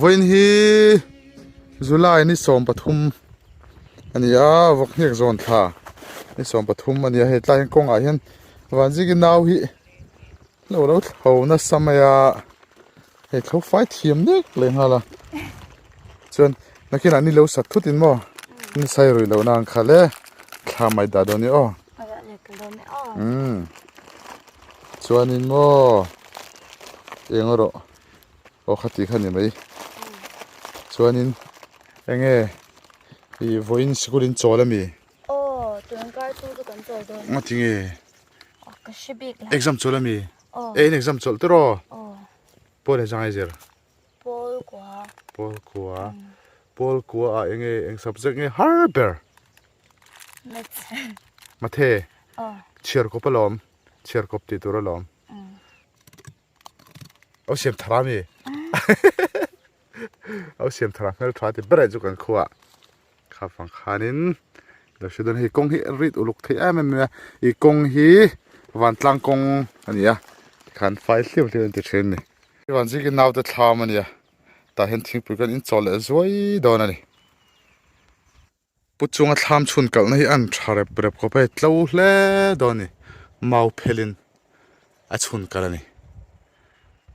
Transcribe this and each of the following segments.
Voin hi July ni som pathum ania vok hnek zon tha ni som pathum ania he tlai kong a hian wanji gi naw hi lo tho na samaya he tho fai thiam nek le hala chon nakin ani lo sat thutin mo ni sai roi lo nang khale kha mai da do ni o chuanin mo engoro o khati khani mai chuanin enge I voin sikurin cholami tuan kar tu kan chol do matinge ka shibik la exam cholami exam chol tro pole jangai zer pol kwa a enge eng subject nge harber mathe chiar ko palom chiar kop ti turalom au sem tharami au sem thara mel thati bere ju kan khuwa kha phang khanin da shudan hi kong hi rit uluk thei am me I kong hi wan tlang kong ania khan file hliu hliu ti thren ni wan ji ki naw ta thlam ania ta hen thing pu kan in chol zoi don ani puchunga thlam chhun kal na hi an tharep rep ko pe tlo hle don ni mau phelin a chhun kal ani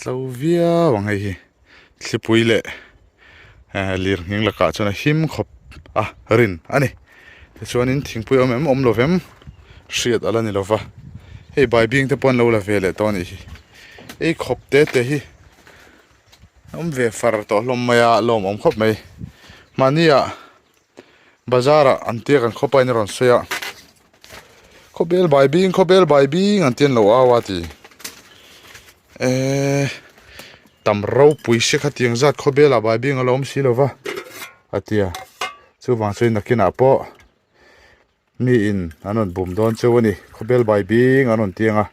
tlo via wang hei hi thlipuile lir ngeng la ka chona him khop rin ani chuanin thingpui om lovem hriat alani lova hei bai bing te pon lo la vele to ni hi ei khop te hi ve far to hlom maya lom om khop mai mania bazara anti kan khopai ni ron soya khobel bai bing antien lo awati tam ro pui se khatiang zat khobela bai bing alom si lova atia chu wang choi nakina po mi in anon bum don chewani khobel bai bing anon tianga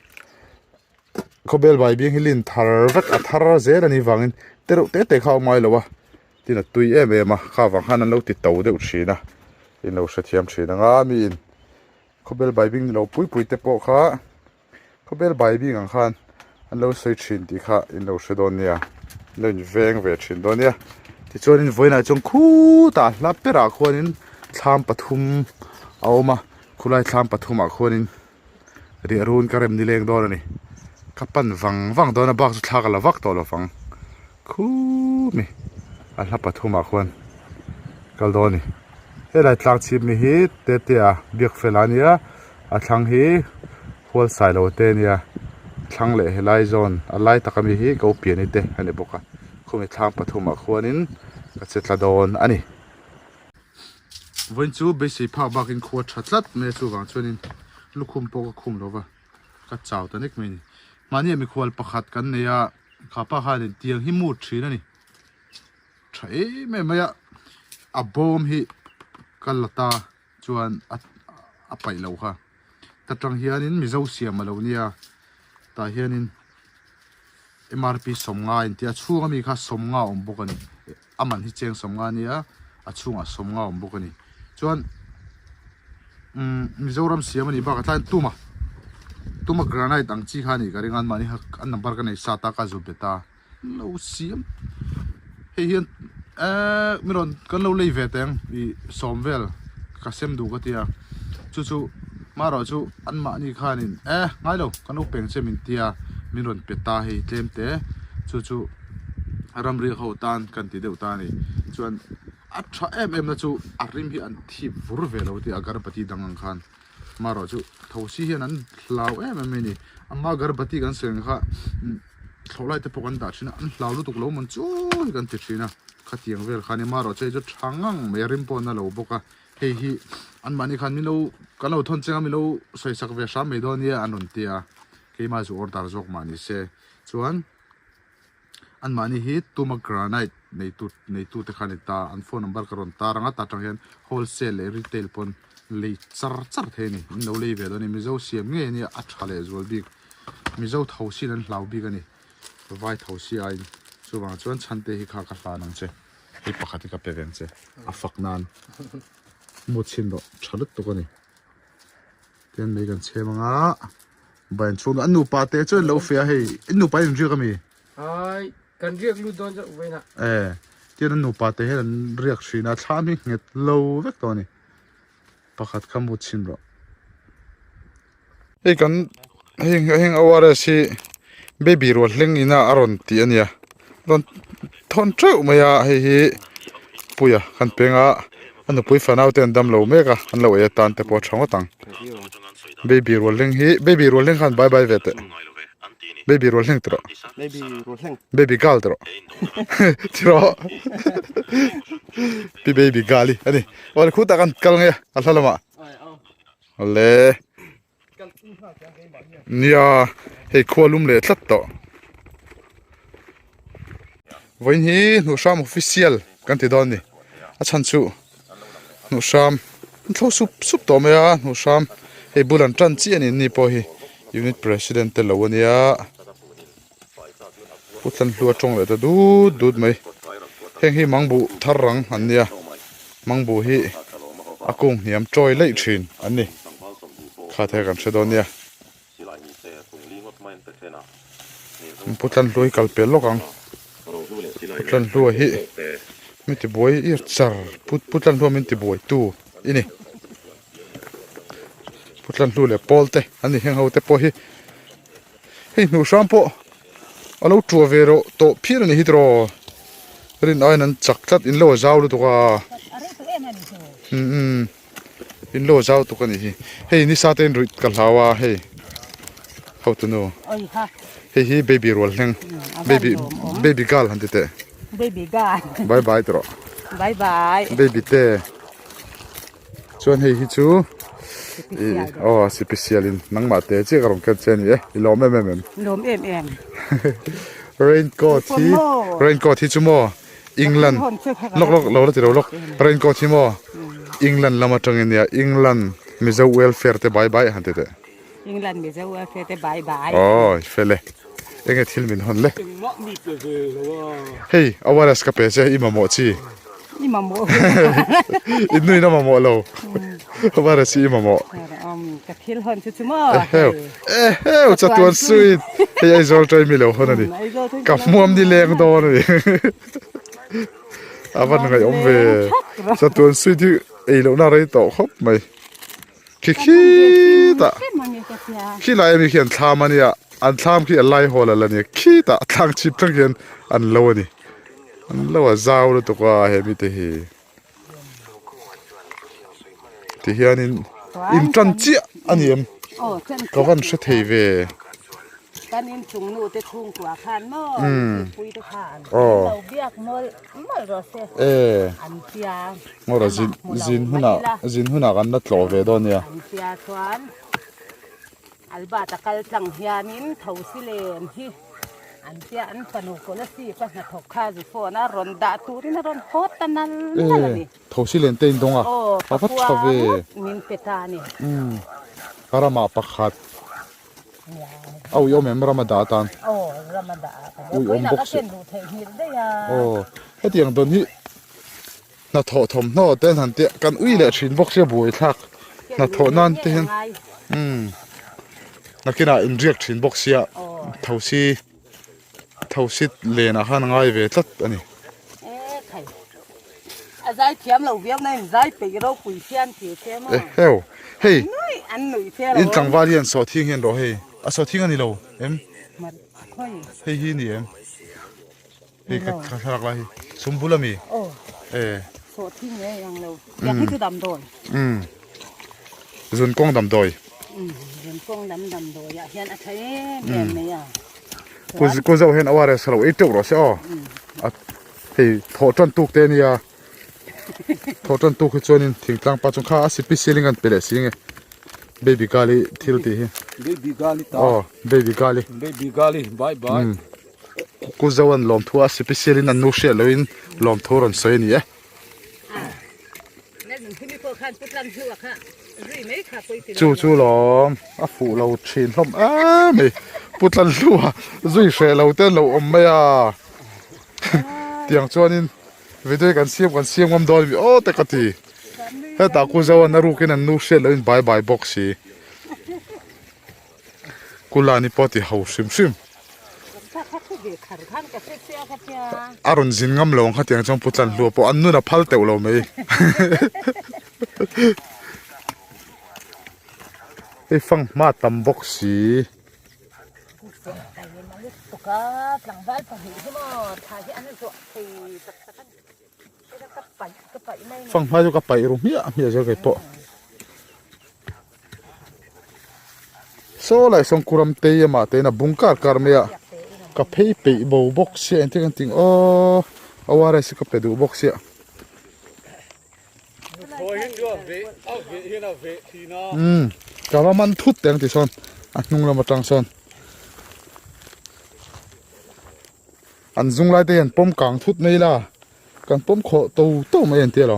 khobel bai bing hilin thar vek a thar zel ani wangin tero te khaw mai lowa tin a tui em a kha wang han an lo ti to deuh thina in lo hre thiam thina nga mi in khobel bai bing lo pui te po kha khobel bai bing ang khan an lo sei thin ti kha in lo hre don nia lo in veng ve thin don nia ti chuan in voina chung khu ta hla pera khuanin thlam pathum awma khulai thlam pathum a khuanin ri arun karem ni leng don ani kapan wang don a bak chu thla kala vak to lo wang khu mi a hla pathum a khuan kal doni helai tlang chip mi hi te a biak felania a thlang hi hol sai lo te nia thlang le helai zone a lai takami hi go piani te ani boka khumi thlang pathum a khuanin ka chetla don ani voin chu be sei pha bakin khuwa thatlat me chu wang chuanin lukhum po ka khum lova ka chaw tanik me ni mani mi khwal pakhat kan neya khapa hanin tiang hi mu thina ni thai me maya a bom hi kalata chuan a pai lo kha tatang hianin mizo siam lo nia ta hianin MRP somnga in tia chunga mi kha somnga om bokani aman hi cheng somnga nia a chunga somnga om bokani chuan Hnuhhram siam ani ba ka tlan tuma granite ang chi khani garingan mani hak an number ka nei sata ka zu beta lo siam he hian miron kan lo lei ve teng I somvel ka sem du ka tia chu maro chu an ma ni khanin ngai lo kan op peng chemin tia miron peta hi tlemte chu ramri ho tan kan ti deu ta ni chuan a tha em na chu arim hi an thi vur ve lo ti agarpati dangang khan maro chu thosi hian an hlau em ni amma garbati kan seng kha thlolai te pokan da thina an hlau lu tuk lo mon chu kan ti thina khatiang vel khani maro che chu thangang me rim pon na lo boka hei hi an mani khan mi lo kan lo thon chenga mi lo soi sak ve sha me don ya anun tia ke ma zu order jok mani se chuan an mani hi tuma granite nei tu te khani ta an phone number karon ta ranga ta tang hian wholesale retail pon le char the ni no le ve do ni mi zo siam nge ni a thale zol bi mi zo thosi an hlau bi gani vai thosi ai chuwang chuan chante hi kha ka hlan ang che hi pakhati ka peveng che a faknan mo chin do chalut to gani ten me gan chemanga ban chung anu pa te chu lo fia hei inu pa ring ka mi ai kan riak lu don vai na tian anu pa te hen riak thina thami nget lo vek to ni pakhat kamu chin ro ei kan heng awara si baby ro hleng ina aron ti ania ron thon treu maya hi puya kan penga anu pui fanau ten dam lo meka an lo e tan te po thang tang baby ro hleng khan bye bye vete baby ro hleng tro baby gal tro tro baby gali ani wal khuta kan kal nge alhalama le nia hei khwalum le tlat to voin hi Hnuhhram official kan ti don ni a chan chu Hnuhhram thlo sup to me a Hnuhhram hei bulan tran chi ani ni po hi unit president te lo ania putlan hlua tong le ta dud mai heng hi mangbu tharrang an nia mangbu hi akung niam troi lei thin an ni kha the kan sedon nia putlan hlui kalpel lokang putlan hlua hi miti boy ir char putlan hlua miti boy tu ini putlan hlu le polte ani heng ho te po hi hei Hnuhhram po alo tua vero to phir ani hidro rin ai nan chaklat in lo zaw lu to ka in lo zaw to ka ni hi hei ni sa ten rit kal hawa hei how to know hei baby roll heng baby girl han te baby girl bye bye tro bye bye baby te chuan hei hi chu special in nang ma te che karom kan chen ye ilom lom em raincoat hi chu mo England lok lo ti lok raincoat hi mo England lama tang in ya England mizo welfare te bye bye han te England mizo welfare te bye bye fele enge thil min hon le Tiếng mọ mịt rồi rồi. hey awaras ka pe che imamo chi Ni mamo. innui na mamo lo awaras chi imamo Ka thil hon chu chu mo. heu cha tuan sweet hey ai zol trai mi lo hon ani ka muam ni leng do ni awan ngai om ve cha tuan sweet hi ei lo na rei to khop mai khi ta khi lai mi khian thlam ania an thlam khi alai hol ala ni khi ta thang chip tang hian an lo ani an lo a zau lo to ka he mi te hi ti hian in tran chi ani em Oh, chen ka van se thei ve kan in chung nu te thung kwa khan mo. Pui te khan. oh Tàu biếc mol rồi xe. eh An pia. ngora zin huna kan na tlo ve do nia An pia chuan. Alba ta kal tlang hianin thau silen hi. An pia an panu ko la si pa na thok kha ji fo na ron da tu ri na ron hot tanal na ni. thosi len te in donga Oh, pa fa thave min petani. arama pakhat au yo mem ramadatan Ồ, Ramada. Ui, Ui, ông là bốc các xịn. tiền đủ thể hiện đấy à. oh he tiang don hi na tho thom no ten han te kan ui le thin box se bui thak na tho nan te hen na kina in riak thin box ya thosi le na han ngai ve tlat ani Ê thầy. À dai thiam lâu viếng này dai pe ro quỷ xian thì thế mà. heu hey Nuôi ăn nuôi thế in rồi. tang va lian so thing hen ro hey a so thing ani lo em Mà thôi. hey hi ni em hey ka thak lai sumbulami Ồ, eh số thi nhé yang lâu. Yang hết đầm rồi. zun kong dam doi Dân công đầm rồi. Ya hiện à thấy đèn này à. ko zo hen aware salo e tok ro se o a hei tho tran tuk te nia tho tran tuk hi chonin thingtlang pa chung kha a sipi ceiling an pele singe baby gali thil ti hi Baby gali ta. oh baby gali Baby gali. Bye bye. ko zo an lom thua sipi ceiling an nu she loin lom thor an soi ni e Nên mình khi đi qua khăn chút lăn hư à. Rồi mấy khá tôi thì. chu lom a fu lo thin hlom a me putlan lua zui she lo ten lo om me a tiang chuanin video kan siam ngam dol mi o te ka ti he ta ku zo na ru ken an nu she loin bye bye box hi kulani poti hau sim Khá khá cái gì khẩn khăn cái xe cái kia. aron zin ngam lo kha tiang chong putlan lu po an nu na phal teu lo mai e phang ma tam box hi Tại vì mà lúc tụi cá lằng vál phải hiểu chứ mà thà cái ăn ruộng thì cái bậy này. phang ma jo ka pai ru mia jo ke po so lai song kuram te ma te na bungkar kar me a ka phei pe bo box se ente kan ting o awara se ka pe du box ya Thôi hết chưa? Về. Về hiện là về thì nó. ka ma man thut teng ti son a hnung lam atang son an zung lai te an pom kang thut nei la kan pom kho to mai an te lo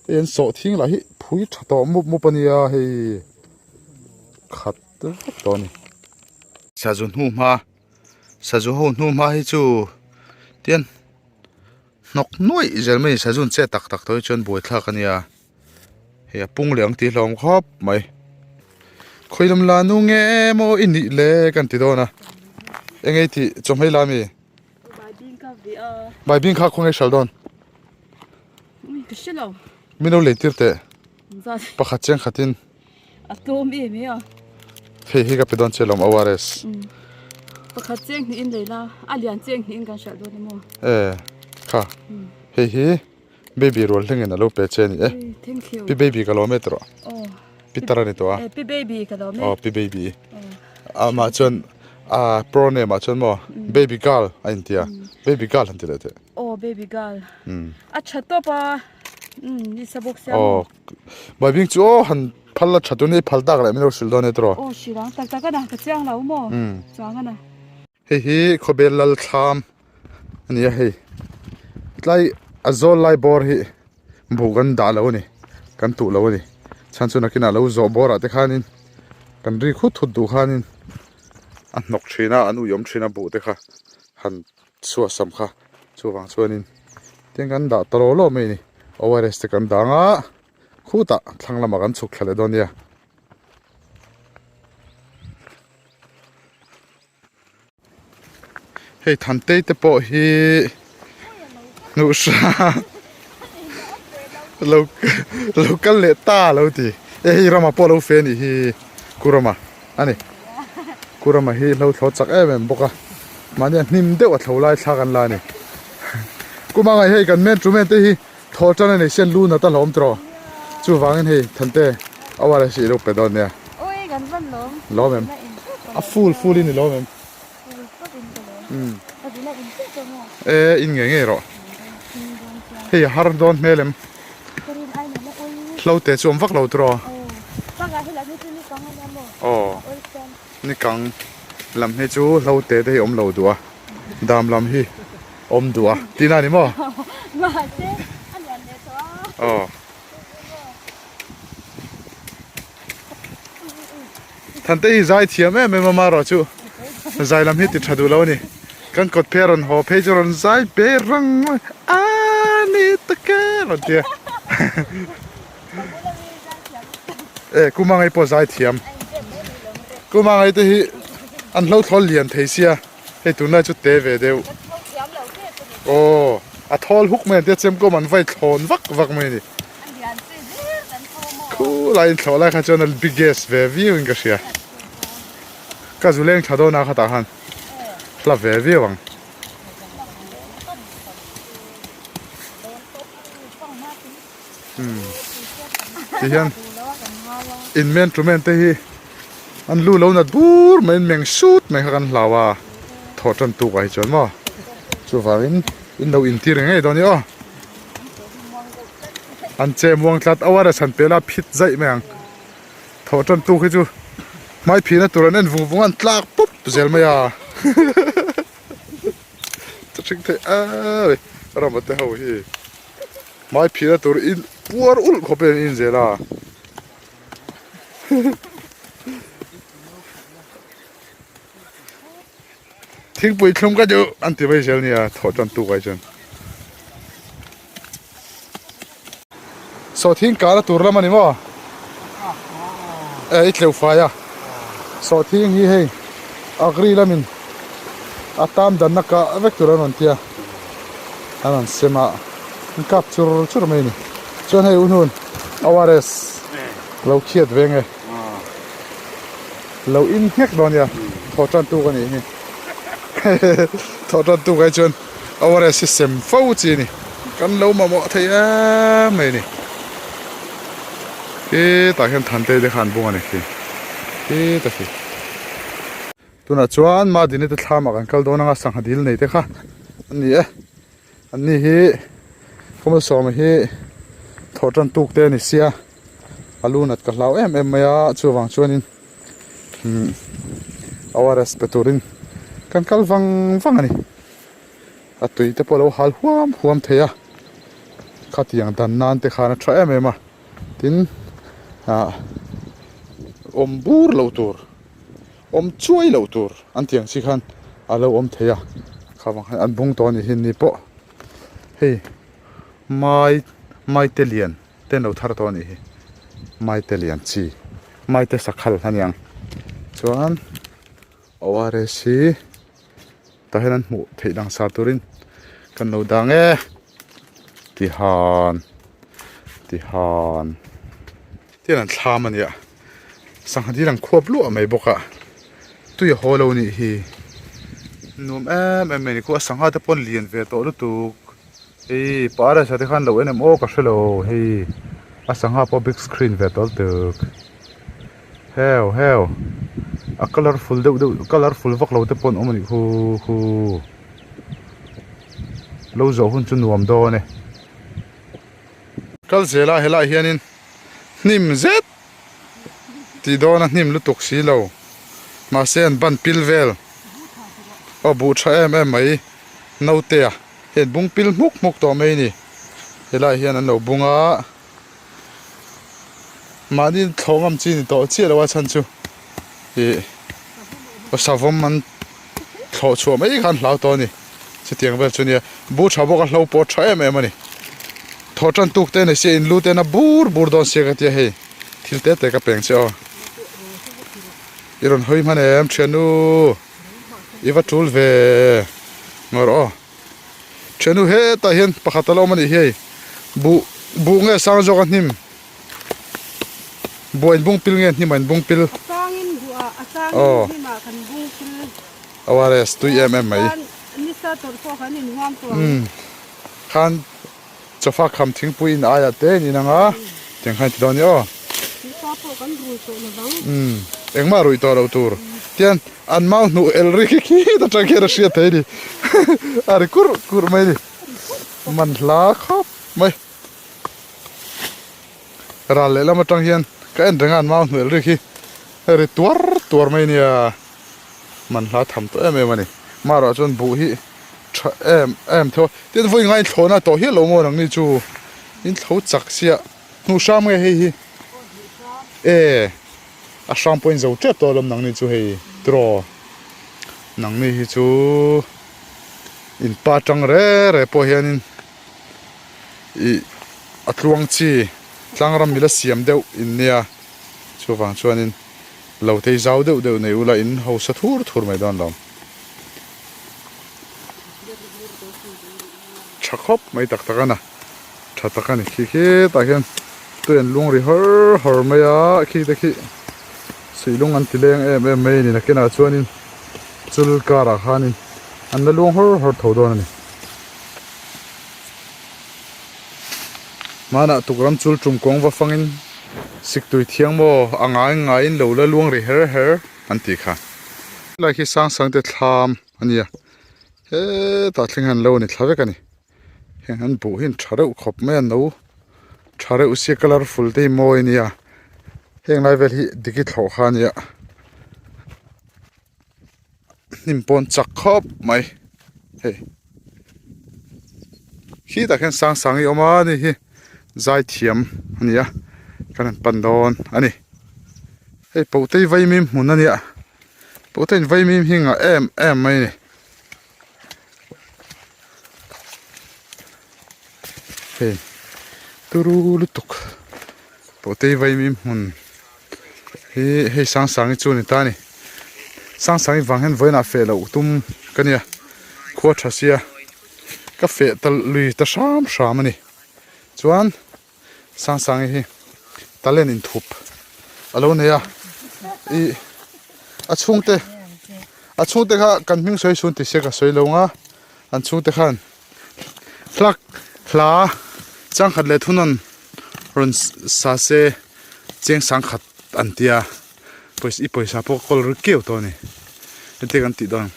en so thing la hi phui tha to mu pania hei khat to ni sa jun hu ma sa ju ho nu ma hi chu tian nok noi zel mai sa jun che tak toi chon boi thla kania he pung leng ti hlom khop mai khoilam la nu nge mo ini le kan ti do na engei ti chom hei la mi Bài pin cà phê à. bai bin kha khong e sal don Ui, cái gì đâu. mino le tir te Ra pakhat cheng khatin à tôm em ấy à. he ka pe don chelom awares Bà khát chênh thì in đấy là. À liền chênh thì in cả sợ đôi mò. kha he baby roll thingen alo pe chen e Thank you. pi baby kilometer Oh. pi tarani to a Pi baby cái đó oh mẹ. pi baby ma chon pro name ma chon mo baby girl ain tia baby girl han tile te Oh, baby girl. À chặt to pa. Đi sa bốc xe. oh bai bing chu han phalla thatuni phaldak la mino sil don e tro Oh, xí đó. Tắc cái nào cái chang nào mò. Chang cái nào. hi khobel lal tham ania hei tlai azol lai bor hi bugan da lo ni kan tu lo ni chan chu nakina lo zo bor ate khanin kan ri khut thut du khanin an nok thina an uyom thina bu te kha han suwa sam kha chuwang chuanin tiang kan da talo lo mai ni ORS te kan danga khuta thlanglam kan chuk thlale don ya hei than te te po hi Hnuhhram local le ta lo ti hi rama po lo fe ni hi kurama ani kurama hi lo thlo chak em boka mania hnim deuh a thlo lai thla kan la ni kuma ngai hei kan men tu men te hi thol chana nei sen lu na ta hlom tro chu wangin hei thante awara si ro pe don ne ôi gần vẫn lốm lom em a full in lom em ở dưới này in chết rồi mà in nge ro hei har don melem cái đi ai mà nó ôi hlo te chom vak lo tro bác gái hay là như thế này con hay mà oh ôi con ni kang lam he chu hlo te te om lo duwa dam lam hi om duwa tina ni mo mà chứ anh nhận được đó oh than te hi zai thiam em ma ro chu zai lam hi ti thadu lo ni kan kot peron ho pejoron zai pe rang ani ta ke ro tia kuma ngai po zai thiam kuma ngai te hi an hlo thol lian thei sia he tu na chu te ve deu oh a thol huk men te chem ko man vai thon vak mai ni anh nhận gì chứ anh không mà khu lai thlo lai kha chon biggest ve view in ka sia ka zu leng thado na kha ta han hla ve view ang ti hian in men tu men te hi an lu lo na bur men meng shoot mai kha kan hlawa tho tan tu kai chon mo chu wangin in lo in tir ngai do ni o an che muang tlat awara san pela phit zai mang tho tan tu khi chu mai phina turan en vung an tlak pup zel maya ta ching the a ram te ho hi mai phina tur in puar ul khopen in zela thing pui thlum ka jo anti bai sel nia tho tan tu kai chen so thing ka la tur lamani mo e itleu fa ya so thing hi hei agri lamin atam dan naka vek turan on tia anan sema kap chur mai ni chon hei unhun awares lo khiat venge lo in hek don ya tho tan tu ka ni hi tho tan tu kai chon awares system fo chi ni kan lo ma mo thei a mai ni ke ta hian than te de khan bunga ni ki ke ta hi tuna chuan ma din te thlama kan kal dona nga sang hadil nei te kha ani hi khoma som hi tho tan tuk te ni sia alunat ka hlau em maya chuwang chuanin awaras peturin kan kal wang ani atui te polo hal huam theya khatiang dan nan te khana tha em a tin om bur lo tur om chuai lo tur an tiang si khan alo om theya khawang an bung to ni hin ni po hei mai te lian ten lo thar to ni hi mai te lian chi mai te sakhal haniang chuan aware si ta henan mu thei dang sa turin kan lo dang e ti han tian an thlam ania sang hadi lang khop lu mai boka tui holo ni hi num em ni ko sangha te pon lian ve to lu tu ei para sa te khan lo enem o ka shelo hei a sangha po big screen ve tol tuk heo a colorful vak lo te pon omani hu lo zo hun chu nuam do ne kal zela hela hianin nim zet ti dona hnim lutuk si lo ma sen ban pilvel o bu tha em mai no te a hen bung pil muk to mai ni hela hian an lo bunga ma ni thongam chi ni to chi lo wa chan chu hi savom man thlo chu mai khan hlau to ni chi tiang vel chu ni bu tha bo ka hlo po tha em em ani thotan tuk te ne se in lu te na bur don se ka ti he thil te ka peng che o iron hoi man em chenu iwa tul ve ngor o chenu he ta hian pakhatalo mani he bu nge sang jo kan him boin bung pil nge him an bung pil Sangin bua asang ni ma kan bung pil awares tu mai ni sa tor ko kan in huam to khan chofa kham thing puin aya te ni na nga teng khan ti don yo ni sa to kan ru to na bang engma rui to ro tur tian an mau nu el ri ki ta ta kera sia te ni are kur mai ni man la khop mai ra le la ma tang hian ka en rengan mau nu el ri ki are tuar mai ni a man la tham to em em ani ma ro chon bu hi em tho te voi ngai thona to hi lo mo nang ni chu in tho chak sia Hnuhhram nge hi a sang point zo che to lom nang ni chu hei tro nang ni hi chu in pa tang re po hianin I atluang chi tlangram mila siam deuh in nia chu wang chuanin lo thei zau deuh nei ula in ho sa thur mai don lom chakhop mai tak takana tha takani khi ta hian tuen lung ri hor mai a khi te khi silung an tileng em mai ni na kena chuanin chul kara khanin an na lung hor tho don ani mana tukram chul tum kong wa fangin siktui thiang mo anga in lo la luang ri her an ti kha la hi sang te thlam ania he ta thling han lo ni thlave kani he han bu hin thare u khop me no thare u se colorful te mo ania heng lai vel hi diki thlo khania nimpon chak khop mai he hi ta khan sang I oma ni hi zai thiam ania kan pandon ani hei potei vai mim mun ania poten vai mim hinga em mai ni hei turu lutuk potei vai mim mun hei sang chu ni ta ni sang wang hen voina fe lo tum kania kho thasia ka fe tal lui ta sham ani chuan sang hi talen in thup alo ne ya I achungte kha kan ming soi sun ti se ka soi lo nga an chungte khan hla chang khat le thunon ron sa se cheng sang khat an tia poisa po kol ru keu to ni te kan ti don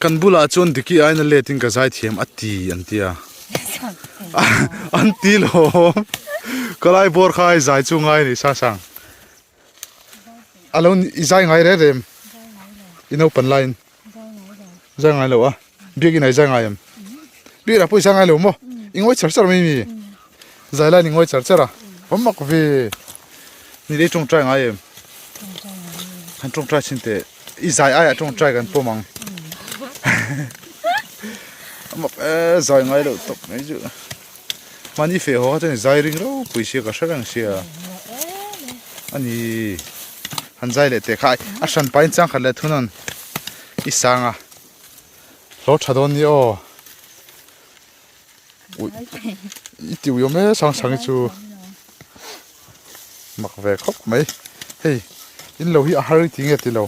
kan bula chon diki aina le tin ka zai thiam ati an tia an ti lo kalai bor khai zai chu ngai ni sa sang alon izai ngai re rem ino pan line zai ngai lo a bigi nai zai ngai am bi ra poisa ngai lo mo ingoi char mai mi zai la ni ngoi char a homak ve ni le chung trai ngai am han chung trai chinte izai ai chung trai kan pomang amak zai ngai lo tok ngai ju mani fe ho ta zai ring ro puisi ka sarang sia ani han zai le te khai a san pain chang khat le thunon isanga lo thadon ni o itiu yo me sang chu mak ve khop mai hei in lo hi a har ti nge ti lo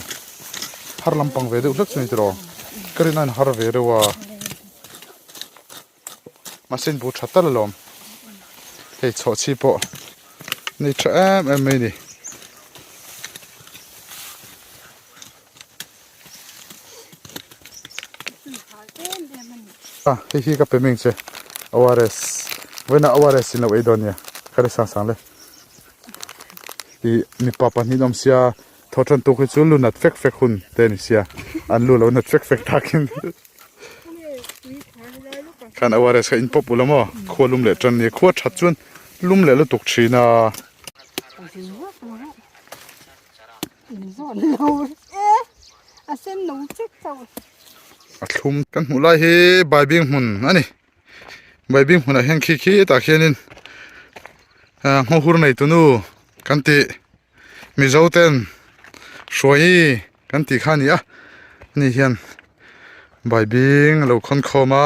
har lampang ve de ulak chuni tro karinan har ve rewa masin bu thatal lom hei cho chi po ni tra em mai ni hi ka peming che awares wena awares in lo edonia kare sang le I mi papa ni nom sia thotan tu khu chu lu nat fek hun te ni sia an lu lo nat fek takin kan awares ka in pop ulamo kholum le tran ni kho that chun lum le lu tuk thina à sen nấu chết rồi a thlum kan hmu lai hi bai bing hmun ani bai bing hmun a hian khi ta khianin hnuhhur nei tu nu kan ti mizo ten hruai kan ti kha ni a ni hian bai bing lo khon khoma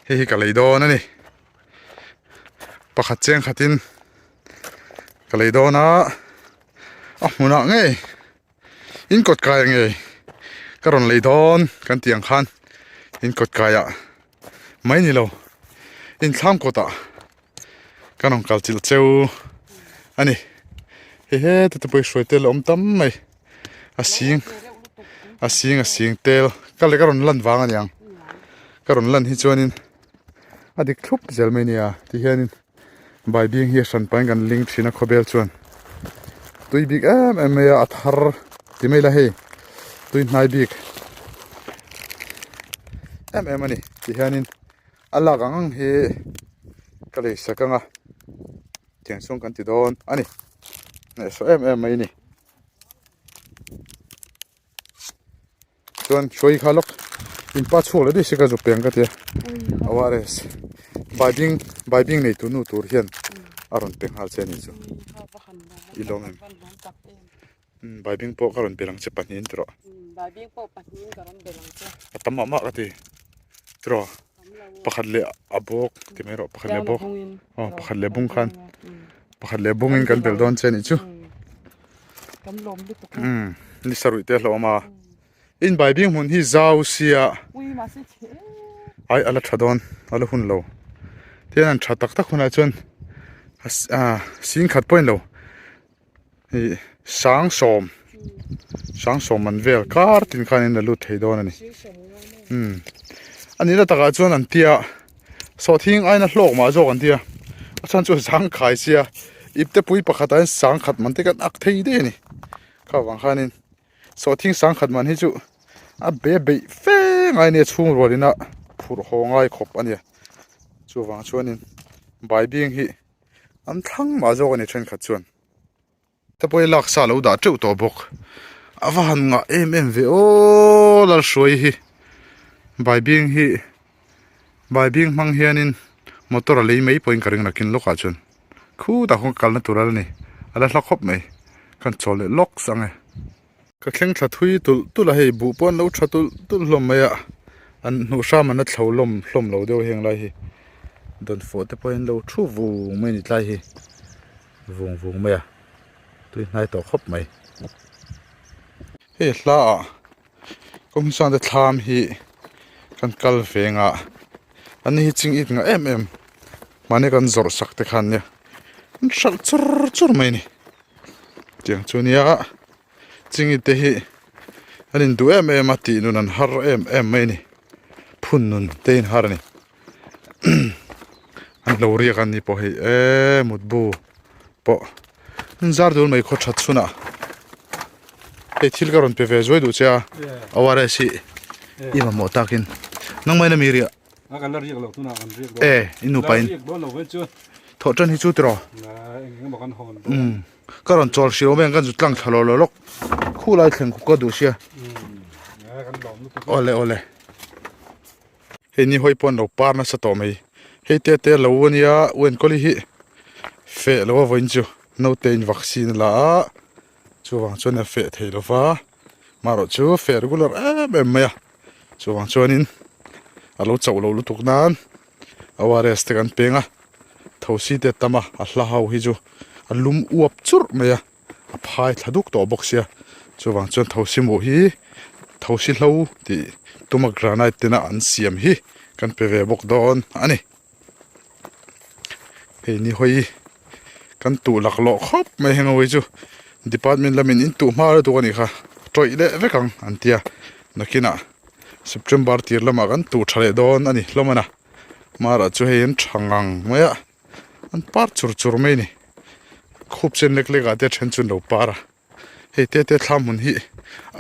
hi ka leidon ani pakhat cheng khatin ka leidona a hmuna nge in kot kai nge karon leidon kan tiang khan in kot kaya mai ni lo in thlam kota kanong kal chil cheu ani he te poi hruai tel om tam mai a sing tel kal le karon lan wang aniang karon lan hi chuanin adik thup zel mai nia ti hianin bai bing hi san pain kan ling thina khobel chuan tui big em me a thar ti mai la he tui nai big em ani ti hianin ala gang he kale sakanga tiang song kan ti don ani ne so em mai ni chuan choi khalok in pa chhol di sika zu peng ka te awares bai bing nei tu nu tur hian aron peng hal chen ni chu ilom em bai bing po karon belang che panin tro bà biết bộ bạch nhiên cả năm bèn chứ atam ma ka ti tro pakhat le abok ti mai ro pakhat le bok pakhat le bung khan pakhat le bung in kan bel don chen ni chu cắm lồm đi tục ni sarui te hlo ma in bai bing mun hi zau sia ui mà sẽ chết ai ala thadon ala hun lo tian an thatak tak huna chuan sing khat point lo hi sang som man vel kar tin khan in lu thei don ani ani la taka chuan an tia so thing aina hlok ma jok an tia a chan chu sang khai sia ipte pui pakhat an sang khat man te kan ak thei de ni ka wang khanin so thing sang khat man hi chu a be fe ngai ne chung rolina phur hongai khop ania chu wang chuanin bai bing hi an thlang ma jok ani then khat chuan te poi lak sa lo da teu to bok awan nga em ve o lal shroi hi bai bing mang hianin motor lei mai point karing nakin loka chun khu da khong kalna tural ni ala hlak khop mai kan chole lok sange ka thleng thla thui tu la hei bu pon lo tha tu hlom maya an Hnuhhram an thlo hlom lo deuh heng lai hi don fo te point lo thu vu mai ni tlai hi vung maya tui nai to khop mai he hla kom san de thlam hi kan kal venga ani hi ching it nga em mane kan zor sak te khan ne shal chur mai ni tiang chunia ching it te hi anin du em ati nun an har em mai ni phun nun tein har ni an lo ri kan ni po hi mut bu po zar dul mai kho that chuna e thil karon pe ve zoi du cha awara si ima mo takin nang mai na mi ri a kan riek lo tu na kan riek inu pain riek bo lo ve chu tho tran hi chu tro na eng mo kan hon karon chol shiro ben kan jutlang thalo lo lok khu lai thleng ku ka du sia na kan lom tu ole he ni hoi pon lo par na sa to mai he te lo wania wen koli hi fe lo voin chu no tein vaccine la chu wang chon fe thei lo fa maro chu fe regular em maya chu wang chonin alo chaw lo lutuk nan awares te kan penga thosi te tama a hla hau hi chu alum uap chur maya a phai thaduk to boxia chu wang chon thosi mo hi thosi hlo ti tuma granite te na an siam hi kan pe ve bok don ani he ni hoi kan tu lak lo khop mai henga wei chu department lamin in tu ma tu ani kha troi le vekang antia nakina September tir lama kan tu thale don ani hlomana mara chu hein thangang maya an par chur mai ni khup chen lek lek ate then chun lo para he te thlam hun hi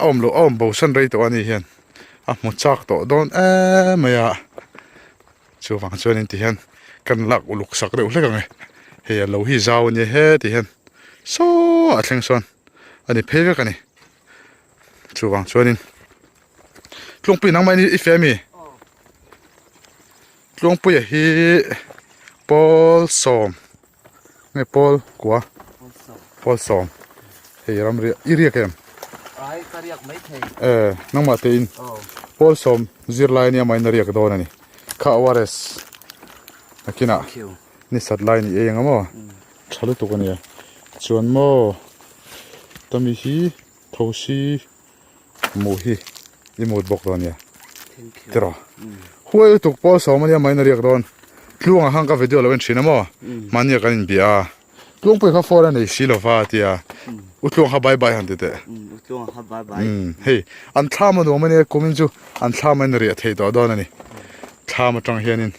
awm bo san rei to ani hian a mu chak to don maya chu wang chuan in ti hian kan lak uluk sak reuh hlekang he lo hi zaw ni he ti hian so a thleng son ani phei vek ani chu wang chuanin tlungpui nang mai ni i femi tlungpui hi Paul som nge Paul kwa Paul som hei ram ri iriya kem ai kariak mai thei nang ma te in Paul som zirlai ni mai na riak don ani kha wares akina kiu ni sat lai ni eng amo chalu tu ko ni chuan mo tami hi thosi mu hi imut bok don ya thank you tero huai tu Paul som ani mai na riak don tlunga hang ka video lawen thina mo mania kan in bia tlung pui kha fora nei silova tia utlung ha bye bye han te utlong ha bye bye hei an thama no mane komin chu an thama na ri thei do don ani thama tang hianin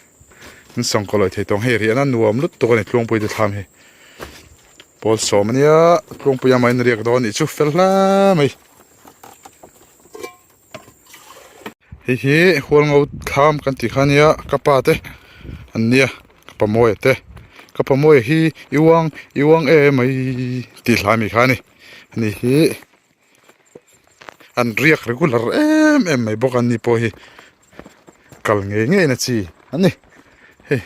in song koloi thei tong hei ri an nuam lut to kan tlung pui de tham he Paul somania tlung pui mai na ri don i chu fel la mai hi hol ngau tham kan ti khania kapate annia kapamoy te kapamoy hi iwang mai ti hlami khani ni hi an riak regular em mai bok an ni po hi kal nge na chi ani he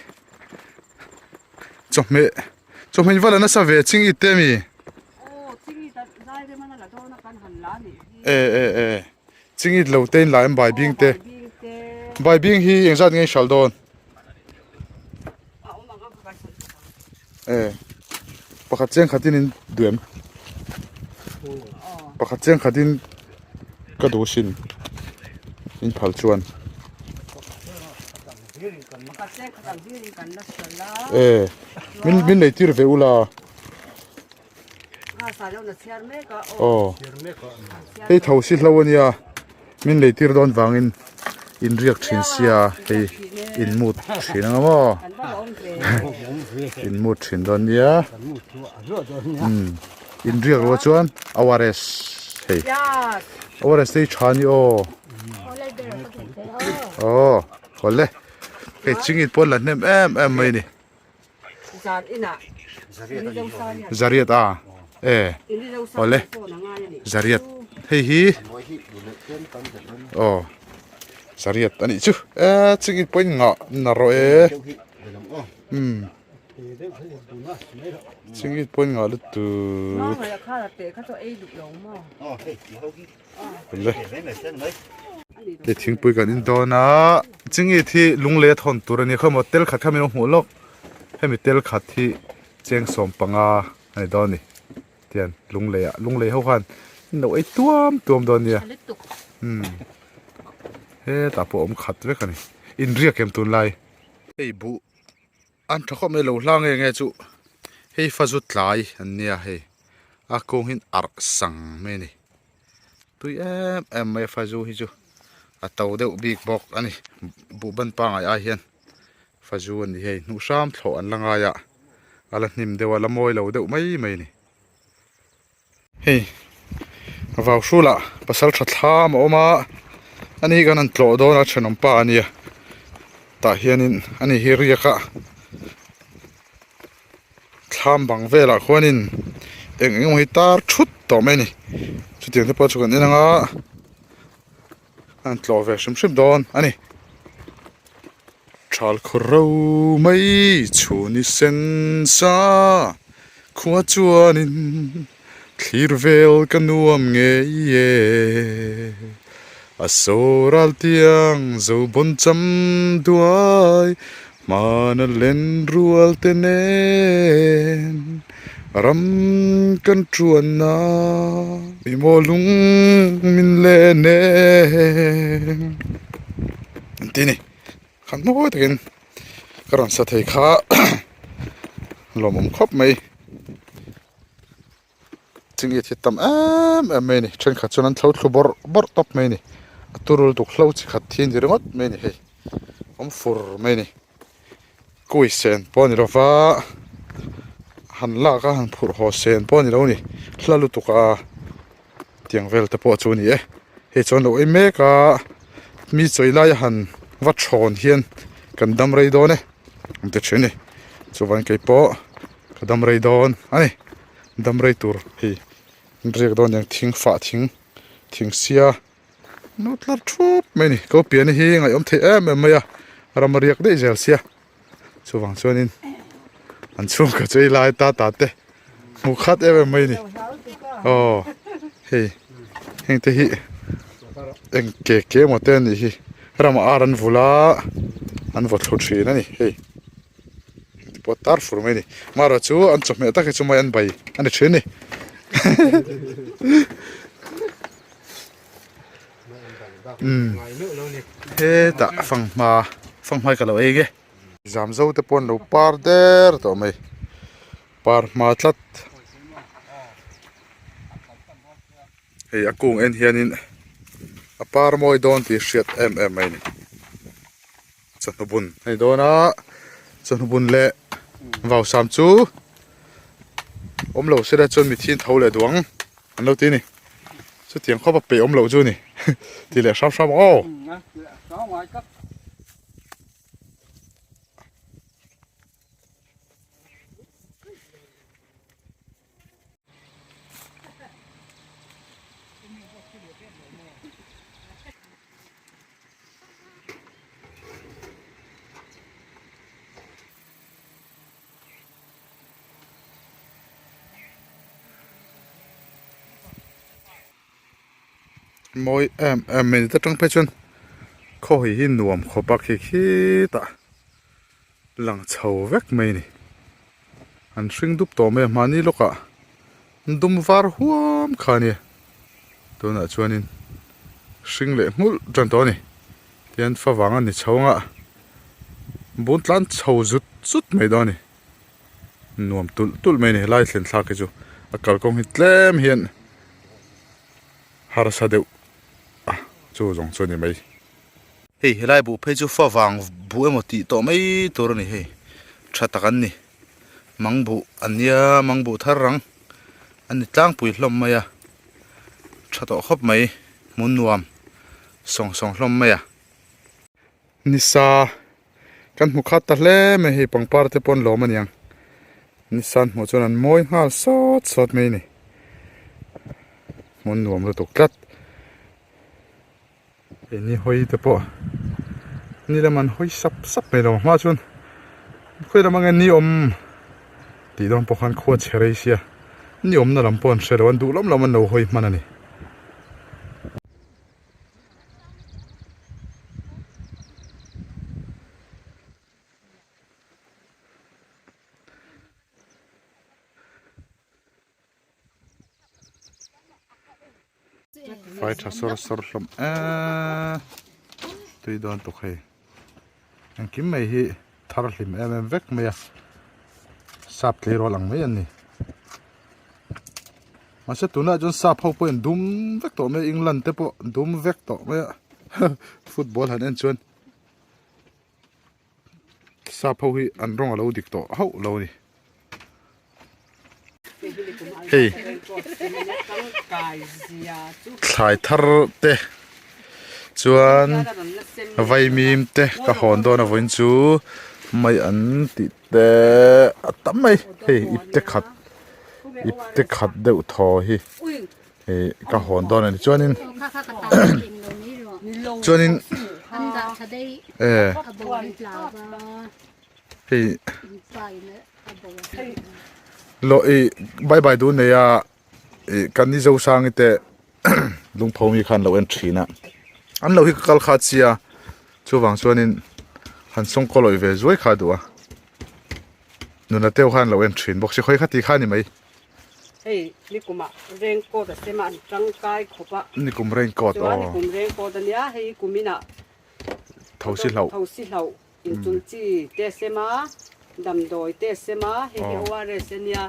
chome wala na sa ve ching i te mi chingi ta zai de mana la do na kan han la ni ching i lo ten la em bai bing te bai bing hi engzat nge shaldon pakhat cheng khatin in duem pakhat cheng khatin ka du sin in phal chuan min nei tir ve ula hei thosi hlawania min nei tir don wangin in riak thin sia hei in mut thin anga in mut thin don ya in riak ro chuan awares hei awares tei chani holle cái chingit pon la nem em mai ni zariat ole zariat hei hi zariat ani chu chingit pon nga na ro chingit pon nga lu tu ole cái thing pui kan in do na chingi thi lungle thon turani khamo tel khat khamin hmu lok hemi tel khat thi cheng som panga ai do ni tian lungle ho khan no ai tuam do ni he ta po om khat ve khani in ria kem tun lai ei bu an thakho me lo hlang nge chu hei fazut lai an nia he a kong hin ar sang me ni tui em me fazu hi chu a tau deuh big bok ani bu ban pa ngai a hian fazu ani hei Hnuhhram thlo an langa ya ala hnim dewa la moi lo deuh mai ni hei vaw shula pasal tha thlam oma ani kan an tlo do na thenom pa ania ta hianin ani hi riaka thlam bang vela khwanin eng hi tar thut to mai ni chutiang te pa chu kan inanga an tlo ve shim don ani chal khro mai chuni sen sa khwa chuanin thlir vel kanuam nge ye asoral tiang zo bon cham duai mana len rual tenen ram kan chuan na mi molung min le ne tini khan mo takin karan sa thei kha lomom khop mai chingi thi tam em mai ni thren kha chuan an thlo thlu bor top mai ni aturul tu khlo chi khat thin ringot mai ni hei om fur mai ni kui sen poni rova han la ka han phur ho sen poni lo ni hlalu tu ka tiang vel te po chu ni he chon lo e me ka mi choi lai han va thon hian kan dam rei do ne te chini chuwan ke po ka dam rei don ani dam rei tur hi riek don yang thing fa thing thing sia nút lát thup mấy nè câu biển hi ngày ông thấy em mày à làm riêng đấy giờ sia chú vàng cho nên anh chung cái chơi lại ta tê một khát em mày nè hey anh thấy hi anh kể một tên này hi làm ăn vula anh vật thốt chuyện này hey bớt tar phur mấy nè mà rồi chú anh chụp mẹ ta cái chú mày anh bay anh được chuyện nè he ta phang mai ka lo ege jam zo te pon lo par der to mai par ma tlat hey akung en hianin a par moi don ti hriat ai ni chanu bun hei dona chanu bun le vào sam chu om lo se da chon mi thin tho le duang an lo ti ni chu tiang kho pa pe om lo chu ni ti le sam ô mỗi mình ta trong chân khó hi nuông khó bạc hi ta lăng chầu vét mày nè anh sinh đúc tổ mày mà ní lúc à đum var huam khá nè tôi nói cho nên sinh lệ mul chân đó nè tiền pha vàng anh chầu ngã bốn lăn chầu rút mày đó nè nuông tul mày nè lại lên thác cái chú akal công hit lem hiền har sa deu chú giống cho nên mày hey lại bộ phê chú pha vàng bộ em một tí to mấy to rồi này hey chặt tắc anh nè mang bộ thar răng anh tlang bụi lom mày à chặt to khop mày muốn nuam song lom mày à nisa kan mu khát ta le mày hey pang par te pon lo man yang nisan mo cho nên môi ha sốt mày nè muốn nuam lo tục cắt ini hoi te po ni la man hoi sap me lo ma chun khoi la mang ni ti don po khan kho chere sia ni na lam pon se ron du lam an no hoi man ani phải trả sor lắm tôi đoán tục hay anh kiếm mày hi thar lim em vek mày sap le ro lang mấy anh nè mà sẽ tụi nó chọn sap hậu point dum vek to mày England te po dum vek to mày football han en chuan sap hậu hi an rong alo dik to hậu lo ni hey khai thar te chuan vai mim te ka hon do na voin chu mai an ti te atam mai hey ip te khat deuh thaw hi hey ka hon do na chuanin hey lo bye du ne ya kan ni zo sang ite lung phomi khan lo en thina an lo hi kal kha chia chu wang chuanin han song ko loi ve zoi kha duwa nuna teu khan lo en thin bok si khoi khati kha ni mai hey ni kuma reng ko da sema tang kai khopa ni kum reng ko to ni kum reng ko da nia hei kumina thosi lo in chung chi te sema dam doi te sema hei aware senia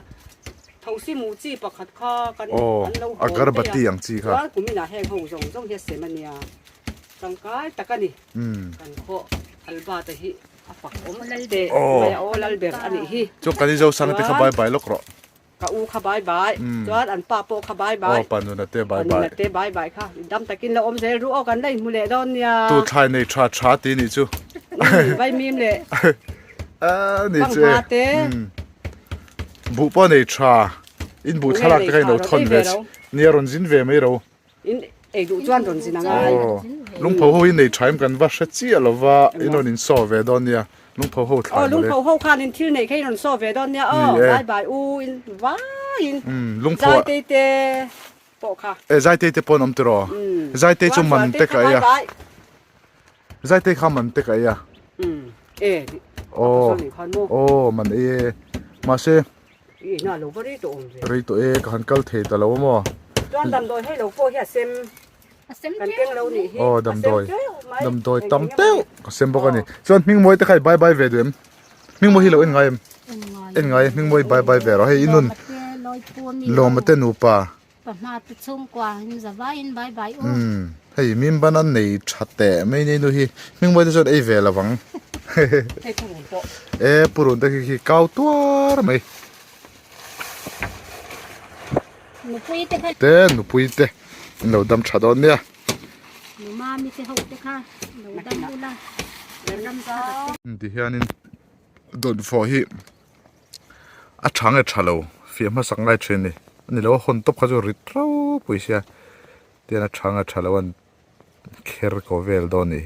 thosi mu chi pakhat kha kan an lo agarbati ang chi kha kumina heng ho zong he semania tang kai takani kan kho alba ta hi apak te mai o lal ber ani hi chu kani zo sang te kha bye lok ro ka u kha bye chuan an pa po kha bye panu na te bye kha dam takin la om ze ru o kan dai mu le don nia tu thai nei tha ti ni chu vai mim le ni che bu po nei tha in bu thalak te kai no thon ve ni ron jin ve mai ro ดูจวนโดนสินะไง โอ้ลุงเผาเฮาในใช้กันว่าชัดเจนหรอว่าอินโดนีเซียเวดอนเนี่ยลุงเผาเฮาถ่าย ลุง เลย เขาเข้าคานินชื่อในแค่นนโซเวดอนเนี่ยบายบายอูอินว้าอิน ลุง ใจ เผา เตเตโปค่ะ ใจเตะปนอมตรอใจเตะจุมันเตะไกอะใจเตะข้ามันเตะไกอะโอ้มันมาเซ น่าลูกรีตัว รีตัวกันกัลเทตแล้วมั้ง จวนดำโดยให้ลูกโฟเฮียเซมกันเก่งเรานี่ โอ้ดำโดยตำเต้าก็เซมบอกกันนี่ส่วนมิงมวยตะไคร้บายบายเวดมมิงมวยเราเอ็นไงมิงมวยบายบายเวรให้อินุนลมมาเต้นูป่าประมาณจะส่งกว่าจะว่าอินบายบายโอ้ ให้มิมบ้านนั้นในชัดแต่ไม่ในดูฮีมิงมวยจะส่วนไอเวลละวัง ให้ผู้หญิงโต ปุรุนตะกี้เก้าตัวไหม หนูปุ้ยแต่ค่ะ เต้นหนูปุยเต้เราดำชาดอนเนี่ย หนูมามีแต่หกแต่ค่ะหนูดำดูละดำจ้า ดิฮานินโดนฟอฮีอาช่างชาโลฟิมาสังไงเชนนี่นี่เราคนตบเขาจะริตเราปุยเสียเดี๋ยวช่างชาโลวันเคร์โคเวลดอนนี่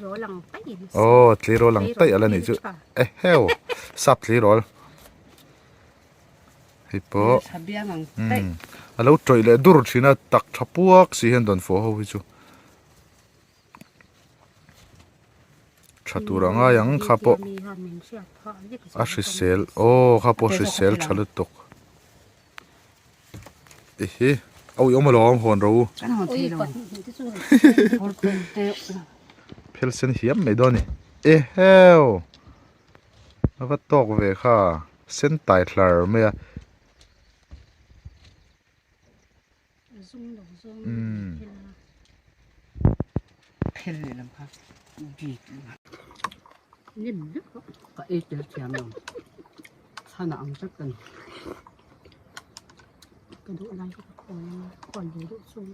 โรหลังไป โอ้ทลีโรหลังเตะอะไรนี่จูเฮลซับทลีโรฮิปโปชับเบี้ยมังเตะ แล้วจอยเลยดูรชินะตักทับพวกสิเห็นโดนฟอเขาวิจูชัตุรังอายังข้าพออาชิเซลโอ้ข้าพอชิเซลชลุตุกเอาอยู่มาลองหอนเราเพลเซนเฮียมไม่โดนนี่เฮลแล้วก็ตกเวค่ะเส้นไตคลาร์ไม่เพลเลยนะคะบีบนี่มันก็เอเจอเทียมลงถ้าหนังจะกันกระดูกอะไรก็ก่อนดูดูสูง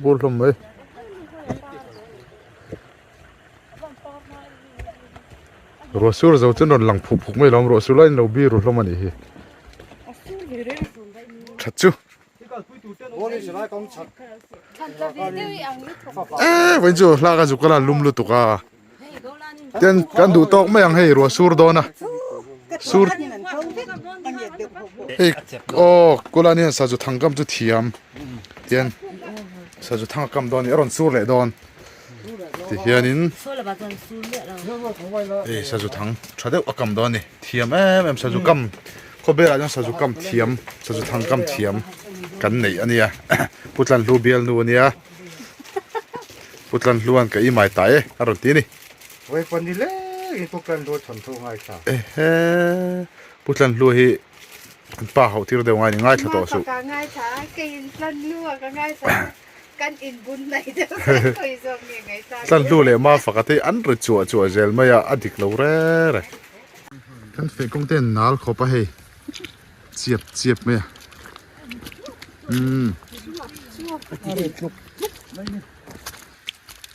บูรลมเลยรัวสูรจะเอาจนหลังผูกไม่ล้อมรัวสูรเลยเราบีรุลมมันนี่ชัดจูวันจูลากาจุกลาลุมลุตุกาเดินกันดูตอกไม่ยังให้รัวสูรโดนนะสูรโอ้กุลานี่สัจจุทางกำจุเทียมเดียนสัจจุทางกำโดนอรอนสูรเลยโดนที่เฮียนินสัจจุทางชาเดวกำโดนนี่เทียมสัจจุกำเขาเบลาจังสัจจุกำเทียมสัจจุทางกำเทียมกันไหนอันนี้พุทธันลูเบียลนูเนี่ยพุทธันลูอันกับอีไม้ตายอรอนตีนี่ไว้ปนนี่เลยพวกกันโดนฉันโทรง่ายค่ะพุทธันลูฮีป้าเขาที่เราเดินง่ายง่ายชะตอสุง่ายช้ากินสันลัวก็ง่ายช้ากันอินบุญไหนเด้อคุยส่งยังไงจ้าสันลูเลยมาฝักที่อันรจัวเจลไม่อะอดิกเราเร่กันเฟกงเต้นนัลเขาไปให้เจียบไหม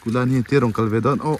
กุลานี่เตะรงกัลเวดอนโอ้